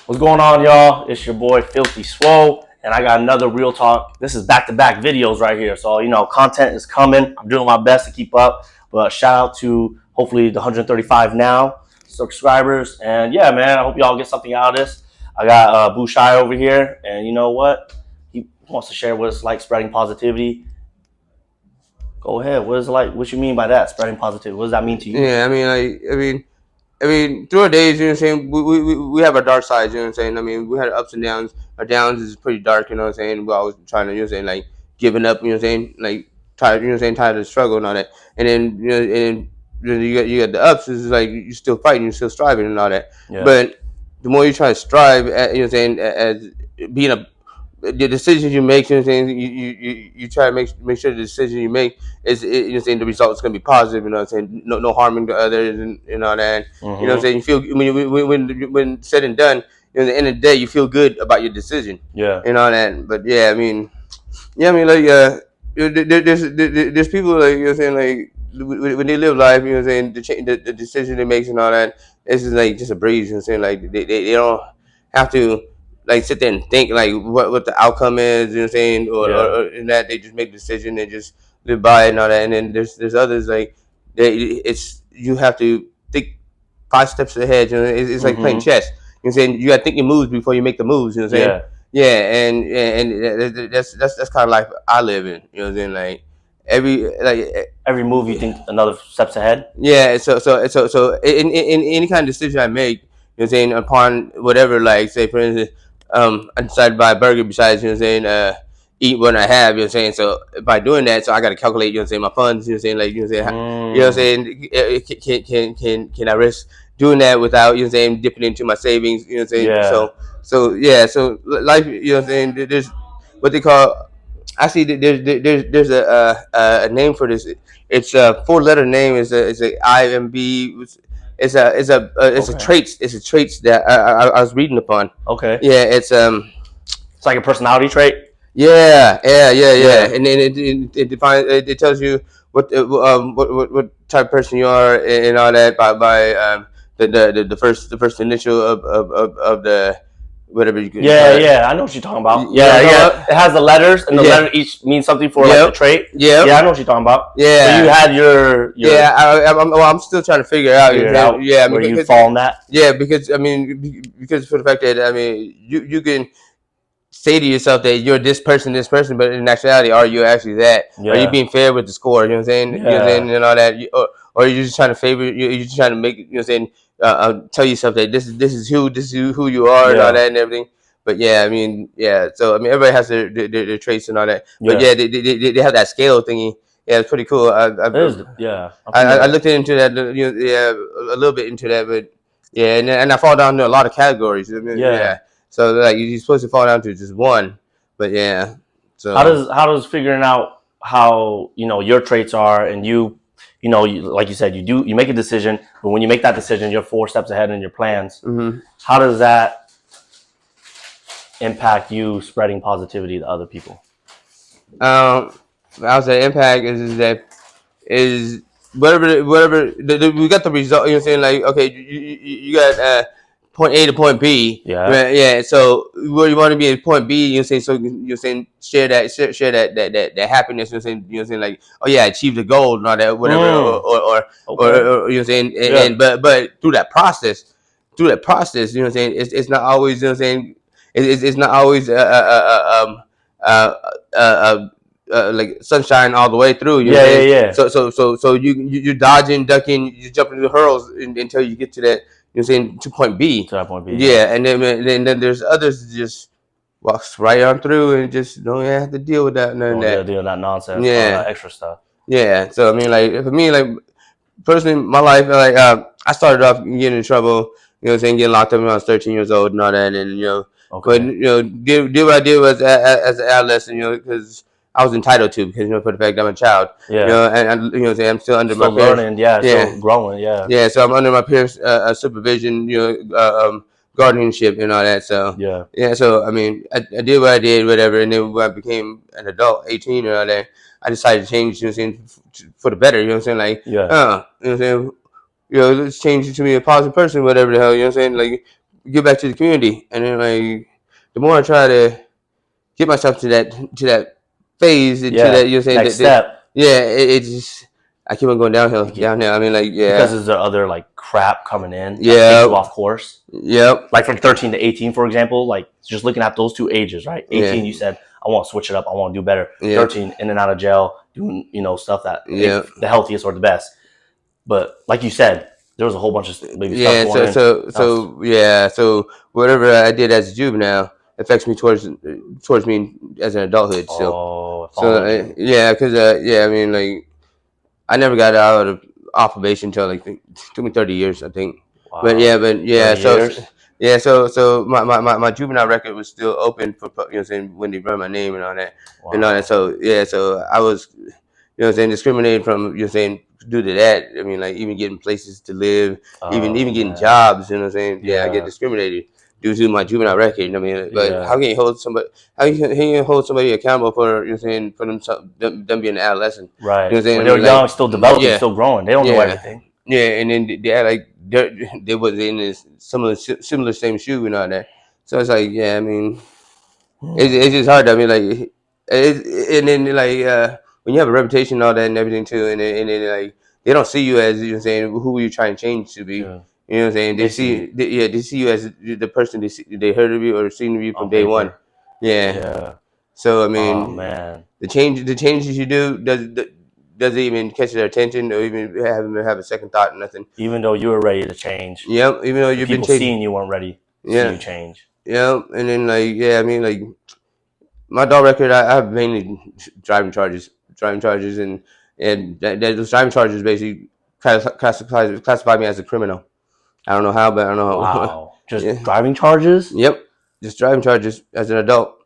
What's going on, y'all? It's your boy Filthy Swole, and I got another Real Talk. This is back-to-back videos right here. So, content is coming. I'm doing my best to keep up. But shout out to hopefully the 135 now subscribers. And yeah, man, I hope y'all get something out of this. I got Bushai over here, and you know what? He wants to share what it's like spreading positivity. Go ahead. What is it like? What you mean by that? Spreading positivity. What does that mean to you? Yeah, I mean, through our days, you know what I'm saying, we have our dark sides, you know what I'm saying? I mean, we had ups and downs. Our downs is pretty dark, you know what I'm saying? We're always trying to, you know what I'm saying, like, giving up, you know what I'm saying? Like, tired, you know what I'm saying, tired of the struggle and all that. And then, you got the ups, is like, you're still fighting, you're still striving and all that. Yeah. But the more you try to strive, at, you know what I'm saying, as being the decisions you make, you know what I'm saying, you try to make sure the decision you make you know what I'm saying, the result's gonna be positive, you know what I'm saying, no harming to others and all that. You know what I'm saying, you feel when said and done, you know, at the end of the day, you feel good about your decision. Yeah. And all that. But yeah, I mean, like there's people, like, you know what I'm saying, like when they live life, you know what I'm saying, the decision they make and all that, it's just like just a breeze, you know what I'm saying, like they don't have to like sit there and think like what the outcome is, you know what I'm saying, or in that they just make a decision and just live by it and all that. And then there's others like it's you have to think 5 steps ahead. You know, it's like playing chess. You know what I'm saying, you got to think your moves before you make the moves. You know what I'm saying? Yeah, and that's kind of life I live in. You know what I'm saying? Like every move you think another steps ahead. Yeah, so in any kind of decision I make, you know what I'm saying, upon whatever, like say for instance, I decided to buy a burger besides, you know what I'm saying, eat what I have, you know what I'm saying. So by doing that, so I got to calculate, you know what I'm saying, my funds, you know what I'm saying, like you know what I'm saying, can I risk doing that without, you know what I'm saying, dipping into my savings, you know what I'm saying. Yeah. So life, you know what I'm saying, there's what they call. Actually, there's a name for this. It's a 4-letter name. It's a IMB. It's a traits. It's a traits that I was reading upon. Okay. Yeah, it's like a personality trait. Yeah. And then it defines. It tells you what type of person you are and all that by the first initial of the whatever you can. Yeah, I know what you're talking about. Yeah. It has the letters, and the letter each means something for like the trait. Yeah, I know what you're talking about. Yeah. So you had your I'm still trying to figure it out. Yeah, I mean, where you fall in that. Yeah, because because for the fact that you can say to yourself that you're this person, but in actuality, are you actually that? Yeah. Are you being fair with the score? You know what I'm saying? Yeah. You know what I'm saying? And all that, or are you just trying to favor? You're just trying to make, you know what I'm saying? Tell yourself that this is who you are and all that and everything. But yeah, I mean, yeah. So I mean, everybody has their traits and all that. But yeah, they have that scale thingy. Yeah, it's pretty cool. I looked into that, you know, yeah, a little bit into that, but yeah, and I fall down to a lot of categories. I mean, yeah. So like you're supposed to fall down to just one, but yeah. So how does figuring out how your traits are, and like you said, you make a decision, but when you make that decision, you're 4 steps ahead in your plans. Mm-hmm. How does that impact you spreading positivity to other people? I would say impact is whatever we got the result. You know what I'm saying? Like, okay, you got point A to point B. Yeah. Yeah. So where you want to be at point B, you know what I'm saying? So you're saying share that happiness. You know what I'm saying? You know what I'm saying? Like, oh yeah, I achieved the goal and all that, whatever, or you know what I'm saying? And but through that process, you know what I'm saying? It's not always, you know what I'm saying? It's not always like sunshine all the way through. You know what I'm saying? So you're dodging, ducking, you jump into the hurls until you get to that. You know what I'm saying, to point B. To that point B. Yeah, and then there's others that just walks right on through and just don't have to deal with that. None of that. Deal with that nonsense. Yeah. All that extra stuff. Yeah. So I mean, like for me, like personally, my life, like I started off getting in trouble. You know what I'm saying, getting locked up when I was 13 years old and all that, and but did what I did was as an adolescent, because I was entitled to, because for the fact that I'm a child. Yeah. And you know what I'm saying, I'm still under my parents. Learning, still growing, Yeah, so I'm under my parents' supervision, guardianship and all that. So yeah. So I mean, I did what I did, whatever, and then when I became an adult, 18 and all that, I decided to change. You know what I'm saying, for the better. You know what I'm saying, like you know what I'm saying. Let's change it to be a positive person, whatever the hell, you know what I'm saying? Like, give back to the community. And then like the more I try to get myself to that phase, into that, you know, saying next that step. yeah, it just I keep on going downhill. I mean, like, yeah, because there's other like crap coming in that yeah, takes you off course. Yep. Like from 13 to 18, for example, like just looking at those two ages, right? 18, you said, I want to switch it up. I want to do better. 13, in and out of jail, doing, stuff that ain't the healthiest or the best. But like you said, there was a whole bunch of stuff going in. So whatever I did as a juvenile affects me towards me as an adulthood. Because I mean, like, I never got out of probation until like it took me 30 years, I think. Wow. So my juvenile record was still open for, saying, when they run my name and all that. Wow. And all that. So I was, saying, discriminated from, saying, due to that. I mean, like, even getting places to live, even getting jobs, I get discriminated due to my juvenile record. I mean, but how can you hold somebody? How can you hold somebody accountable for, for them being an adolescent? Right. When they're young, still developing, still growing. They don't know everything. Yeah, and then they act like they was in this similar same shoe and all that. So it's like, I mean, it's just hard. I mean, like, and then like when you have a reputation and all that and everything too, and then like they don't see you as, who you trying to change to be. Yeah. You know what I'm saying? They see you as the person they heard of you or seen of you from day one. Yeah. So I mean, the changes you do doesn't even catch their attention or even have a second thought or nothing. Even though you were ready to change. Yep. Even though you've been seeing you weren't ready to see you change. Yep. And then like, I mean, like, my dog record, I have mainly driving charges, and those driving charges basically classify me as a criminal. I don't know how, but I don't know. Wow. Just driving charges? Yep. Just driving charges as an adult.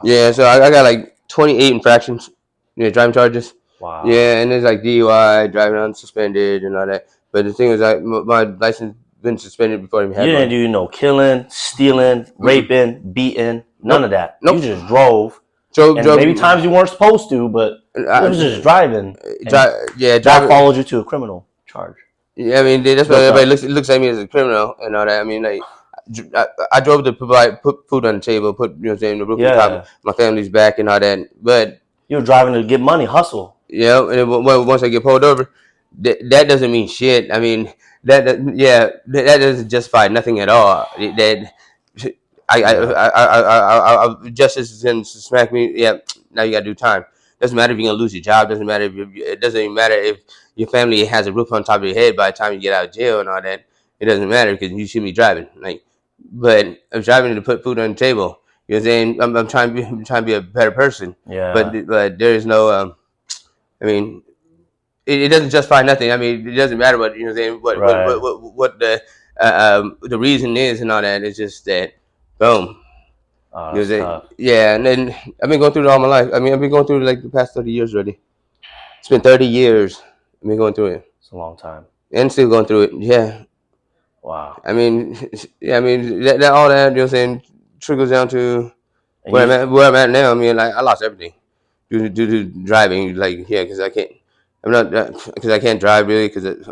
Yeah, so I got like 28 infractions. Driving charges. Wow. Yeah, and there's like DUI, driving unsuspended, and all that. But the thing is, my license been suspended before I even had one. You didn't do no killing, stealing, raping, beating, none of that. Nope. You just drove. Maybe times you weren't supposed to, but it was just driving. That followed you to a criminal charge. Yeah, I mean, that's why everybody looks at me as a criminal and all that. I mean, like, I drove to put food on the table, put, the roof on top, my family's back and all that. But you were driving to get money, hustle. Yeah, and then once I get pulled over, that doesn't mean shit. I mean, that doesn't justify nothing at all. Justice is going to smack me. Yeah, now you got to do time. Doesn't matter if you're gonna lose your job. Doesn't matter it doesn't even matter if your family has a roof on top of your head by the time you get out of jail and all that. It doesn't matter because you should be driving. But I'm driving to put food on the table. You know what I'm saying? I'm trying to be a better person. Yeah. But there is no. I mean, it doesn't justify nothing. I mean, it doesn't matter what, what the reason is and all that. It's just that, boom. And then I've been going through it all my life. I mean, I've been going through it like the past 30 years already. It's been 30 years. I've been going through it. It's a long time. And still going through it. Yeah. Wow. I mean, that all that, you know what I'm saying, trickles down to where I'm at now. I mean, like, I lost everything due to driving. Like, because I can't. I'm not because I can't drive really because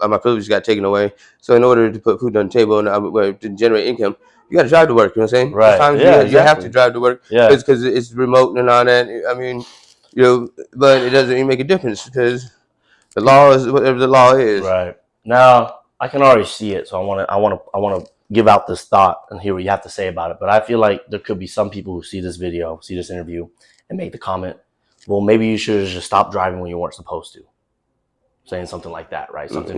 my privilege got taken away. So in order to put food on the table and to generate income, you got to drive to work. You know what I'm saying? Right. Sometimes you have to drive to work. Yeah. Because it's remote and all that. I mean, but it doesn't even make a difference because the law is whatever the law is. Right. Now I can already see it, so I want to give out this thought and hear what you have to say about it. But I feel like there could be some people who see this video, see this interview, and make the comment, well, maybe you should have just stopped driving when you weren't supposed to. Saying something like that, right? Something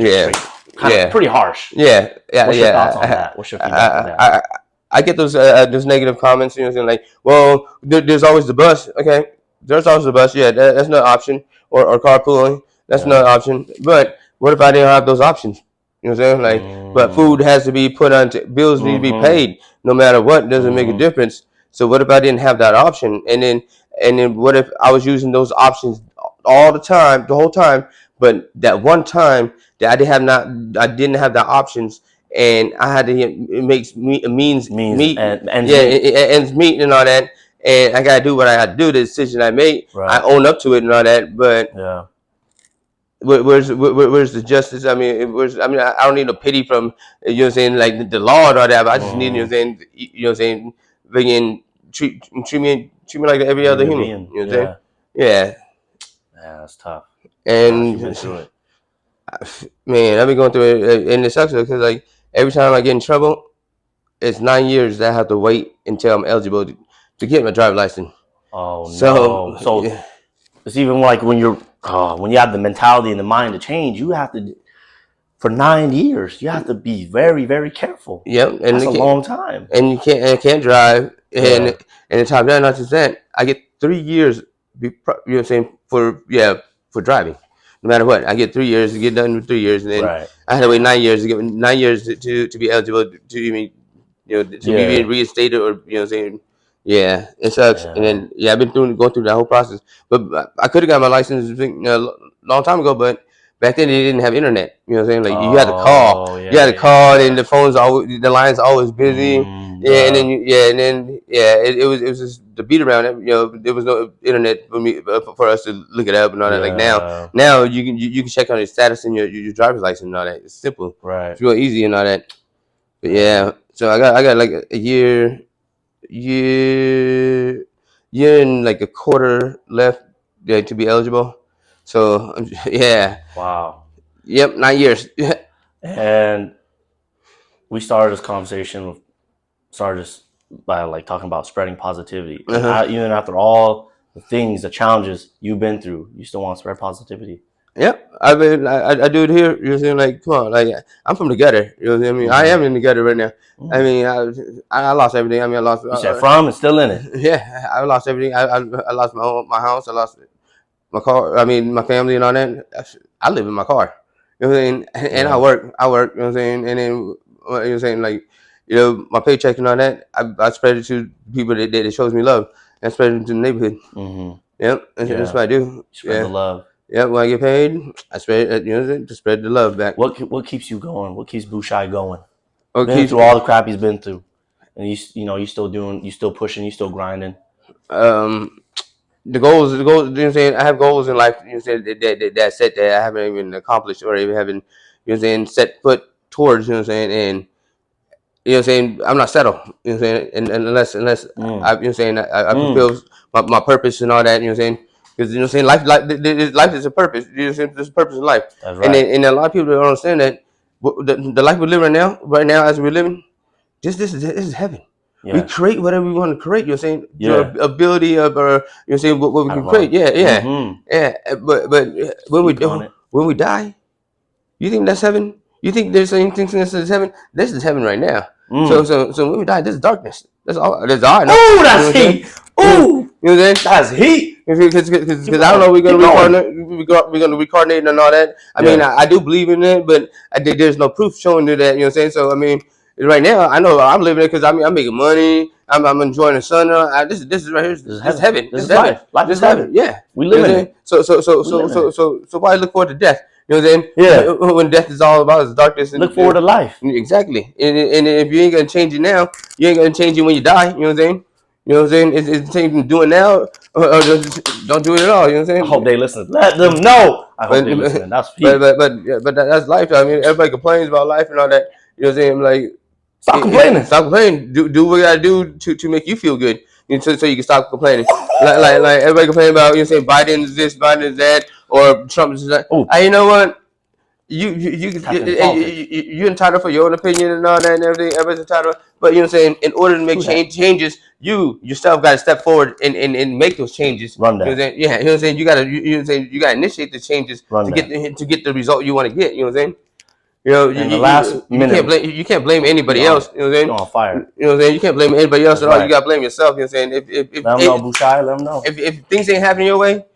pretty harsh. Yeah. What's your thoughts on that? What's your feedback on that? I get those negative comments, like, well, there's always the bus. Okay, there's always the bus. Yeah, that's no option. Or carpooling, that's no option. But what if I didn't have those options? You know what I'm saying? But food has to be put on. Bills need to be paid, no matter what. It doesn't make a difference. So what if I didn't have that option? And then what if I was using those options all the time, the whole time, but that one time that I didn't have the options, and I had to ends meet and all that, and I gotta do what I had to do. The decision I made, I own up to it and all that, but where's the justice? I mean, I don't need no pity from like the law and all that. But I just need freaking treat me like every other human. Being. You know what I'm saying? Yeah. Yeah, that's tough. And you've been through it. Man, I've been going through it, and it sucks because like every time I get in trouble, it's 9 years that I have to wait until I'm eligible to get my driver's license. Oh no! So yeah. it's even like when you have the mentality and the mind to change, you have to for 9 years. You have to be very, very careful. Yep, and that's a long time. And you can't drive, and the top down, not just that, I get 3 years. You know what I'm saying for driving. No matter what, I get 3 years to get done with 3 years, and then I had to wait 9 years to get 9 years to be eligible to even to be reinstated or you know what I'm saying. Yeah, it sucks. And then I've been going through that whole process, but I could have got my license a long time ago, but back then they didn't have internet. You know what I'm saying? Like you had to call, and the phones the lines always busy. And then it was just the beat around it. You know, there was no internet for us to look it up and all that. Like now you can check on your status and your driver's license and all that. It's simple. Right. It's real easy and all that. But yeah, so I got like a year and like a quarter left to be eligible. So yeah. Wow. Yep, 9 years. And we started this conversation by like talking about spreading positivity. Even after all the things, the challenges you've been through, you still want to spread positivity. Yep, I mean, I do it here. You know what I'm saying? Like, come on, like I'm from the gutter. You know what I mean? I am in the gutter right now. I mean, I lost everything. I mean, I lost. You said from and still in it. Yeah, I lost everything. I lost my house. I lost my car. I mean, my family and all that. I live in my car. You know what I'm saying? And I work. You know what I'm saying? And then you know what I'm saying? Like, my paycheck and all that. I spread it to people that shows me love. And I spread it to the neighborhood. Yep, that's what I do. Spread the love. Yeah, when I get paid, I spread it, to spread the love back. What keeps you going? What keeps Bushai going? Been through all the crap he's been through, and you still pushing, you still grinding. The goals. You know what I'm saying? I have goals in life. You know what I'm saying? That set that I haven't even accomplished or even haven't. You know what I'm saying? Set foot towards. You know what I'm saying? And you know what I'm saying? I'm not settled. You know what I'm saying? And unless I, you know what I'm saying? I fulfill my purpose and all that. You know what I'm saying? Because you know what I'm saying, life is a purpose. You know what I'm saying? There's a purpose in life. That's right. And a lot of people don't understand that the life we live right now as we're living, this is heaven. Yeah. We create whatever we want to create. You know what I'm saying? Your ability of, you know what I'm saying, what we can create. Yeah. But when we die, you think that's heaven? You think there's anything this is heaven? This is heaven right now. So when we die, this is darkness. That's all. That's all. Oh, that's heat. Ooh, you know what I'm saying? That's heat. Because I don't know, we're gonna reincarnate and all that. I mean, I do believe in it, but there's no proof showing you that. You know what I'm saying? So I mean, right now I know I'm living it because I'm making money. I'm enjoying the sun. This is right here. This is heaven. This is life. Life is heaven. Yeah, we live in it. So why look forward to death? You know what I'm saying? Yeah. When death is all about is darkness. Look forward to life. Exactly. And if you ain't gonna change it now, you ain't gonna change it when you die. You know what I'm saying? You know what I'm saying? It's the same do it now or just don't do it at all. You know what I'm saying? I hope they listen. Let them know. I hope they listen. That's but that's life. I mean, everybody complains about life and all that. You know what I'm saying? Like, stop complaining. Stop complaining. Do what you gotta do to make you feel good. So you can stop complaining. like everybody complaining about, you know what I'm saying, Biden is this, Biden is that, or Trump is that. You know what? You're entitled for your own opinion and all that and everything. Everybody's entitled, but you know what I'm saying. In order to make changes, you yourself got to step forward and make those changes. Run that. You know what I'm saying? Yeah, you know what I'm saying. You gotta you gotta initiate the changes to get the result you want to get. You know what I'm saying? You know, you can't blame anybody else. You know what I'm saying? On fire. You know what I'm saying? You can't blame anybody else at all. You gotta blame yourself. You know what I'm saying? If let them know, Bushai, let them know. If things ain't happening your way,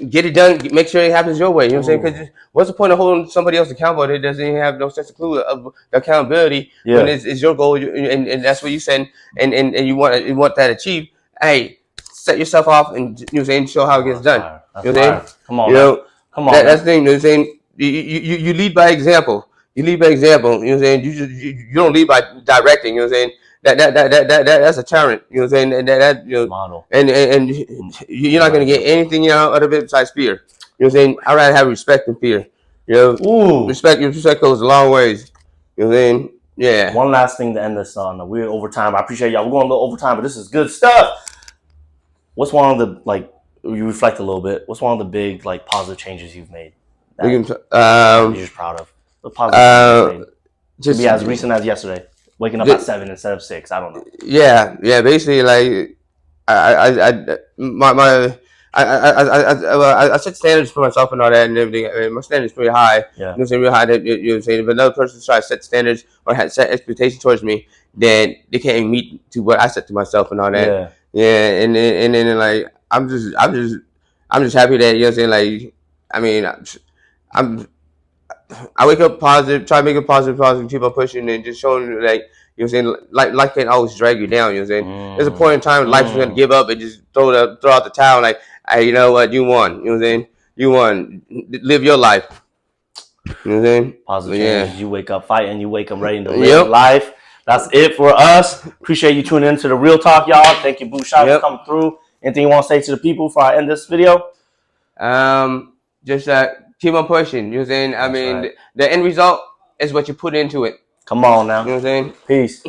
get it done. Make sure it happens your way. You know what I'm saying? Because what's the point of holding somebody else accountable that doesn't even have no sense of clue of accountability when it's your goal and that's what you said and you want that achieved? Hey, set yourself off and you know what I'm saying, show how it gets done. You know what I'm saying? Come on, come on. That's the thing. You know what I'm saying? You lead by example. You lead by example. You know what I'm saying? You don't lead by directing. You know what I'm saying? That's a tyrant. You know what I'm saying? And that you know, model. And you're not gonna get anything out of it besides fear. You know what I'm saying? I'd rather have respect than fear. You know, Ooh. respect goes a long ways. You know what I'm saying? Yeah. One last thing to end this on. We're overtime. I appreciate y'all. We're going a little overtime, but this is good stuff. What's one of the, like, you reflect a little bit, what's one of the big, like, positive changes you've made that you're just proud of? The positive changes you've made. Could be as recent as yesterday. Waking up at 7 instead of 6. I don't know. Yeah. Basically, like, I set standards for myself and all that and everything. I mean, my standards pretty high. Yeah. You know what I'm saying? Real high. You know what I'm saying? If another person tries to set standards or set expectations towards me, then they can't even meet to what I set to myself and all that. Yeah. And then like I'm just happy that, you know what I'm saying? Like, I mean, I wake up positive, try to make it positive, keep on pushing and just showing, like, you know what I'm saying, life can't always drag you down, you know what I'm saying? There's a point in time life is gonna give up and just throw out the towel, like, hey, you know what, you won, you know what I'm saying? You won. Live your life. You know what I'm saying? Positive changes. You wake up fighting, you wake up ready to live life. That's it for us. Appreciate you tuning in to the Real Talk, y'all. Thank you, Boo Shot, for coming through. Anything you want to say to the people before I end this video? Just keep on pushing. You know what I'm saying? I mean, the end result is what you put into it. Come on now. You know what I'm saying? Peace.